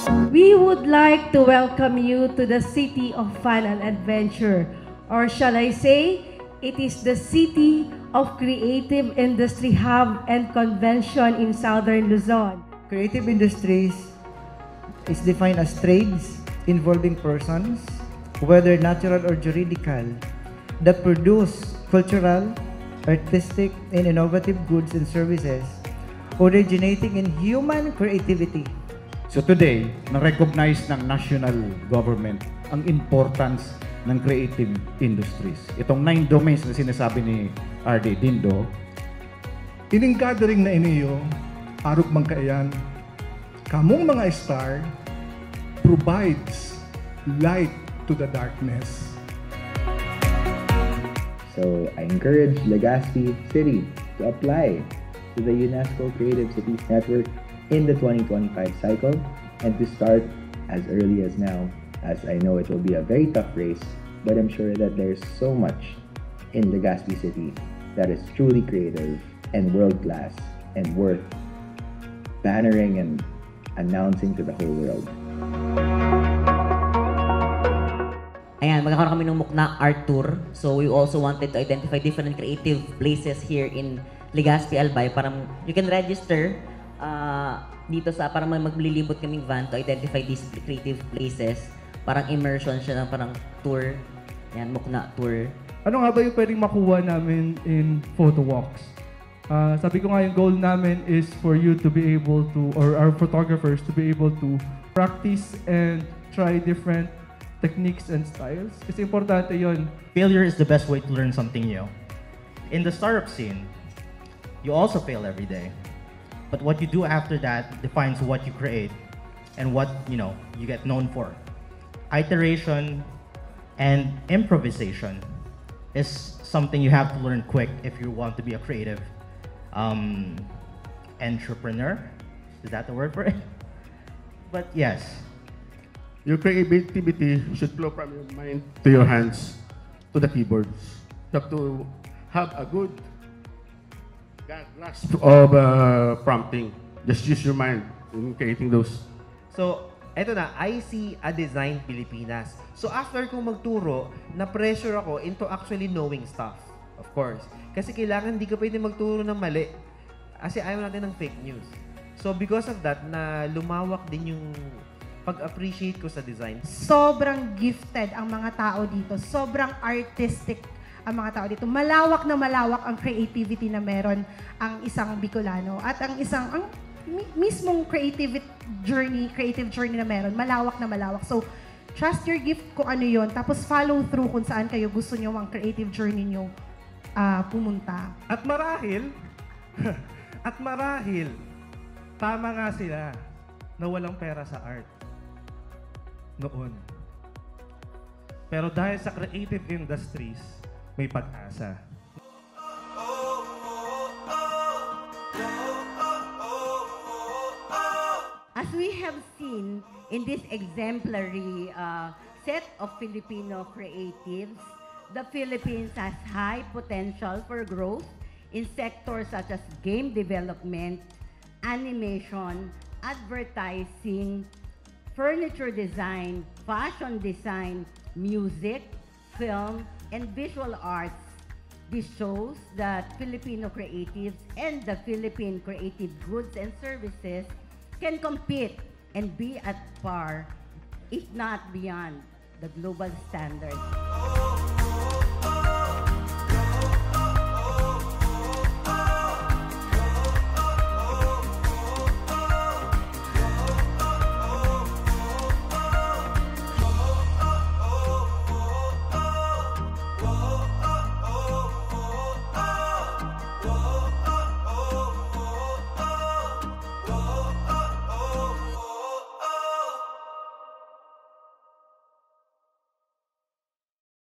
We would like to welcome you to the City of Fun and Adventure, or shall I say, it is the City of Creative Industry Hub and Convention in Southern Luzon. Creative industries is defined as trades involving persons, whether natural or juridical, that produce cultural, artistic, and innovative goods and services originating in human creativity. So today, na-recognize ng national government ang importance ng creative industries. Itong 9 domains na sinasabi ni RD Dindo, Ining gathering na iniyo, arog mangkaayan, kamong mga star provides light to the darkness. So I encourage Legazpi City to apply to the UNESCO Creative Cities Network in the 2025 cycle and to start as early as now, as I know it will be a very tough race, but I'm sure that there's so much in Legazpi City that is truly creative and world-class and worth bannering and announcing to the whole world. Ayan, magkakaroon kami ng Mukna Art Tour. So we also wanted to identify different creative places here in Legazpi, Albay. Parang you can register dito sa parang maglilibot kaming van to identify these creative places. Parang immersion siya ng parang tour. Ayan, Mukna Tour. Ano nga ba yung pwedeng makuha namin in photo walks? Sabi ko nga yung goal namin is for you to be able to, or our photographers to be able to practice and try different techniques and styles. Kasi importante yun. Failure is the best way to learn something new. In the startup scene, you also fail every day. But what you do after that defines what you create and what, you get known for. Iteration and improvisation is something you have to learn quick if you want to be a creative entrepreneur. Is that the word for it? But yes. Your creativity should flow from your mind to your hands to the keyboards. You have to have a good grasp of prompting. Just use your mind in creating those. So, eto na, I see a design Pilipinas. So, after kong magturo, na-pressure ako into actually knowing stuff. Of course. Kasi kailangan hindi ka pwede magturo ng mali. Kasi ayaw natin ng fake news. So, because of that, na lumawak din yung pag-appreciate ko sa design. Sobrang gifted ang mga tao dito. Sobrang artistic ang mga tao dito. Malawak na malawak ang creativity na meron ang isang Bicolano. At ang mismong creative journey na meron, malawak na malawak. So, trust your gift kung ano yon, tapos follow through kung saan kayo gusto nyo ang creative journey nyo pumunta. At marahil, tama nga sila na walang pera sa art noon. Pero dahil sa creative industries, may pag-asa. As we have seen in this exemplary set of Filipino creatives, the Philippines has high potential for growth in sectors such as game development, animation, advertising, furniture design, fashion design, music, film, and visual arts. This shows that Filipino creatives and the Philippine creative goods and services can compete and be at par, if not beyond, the global standards.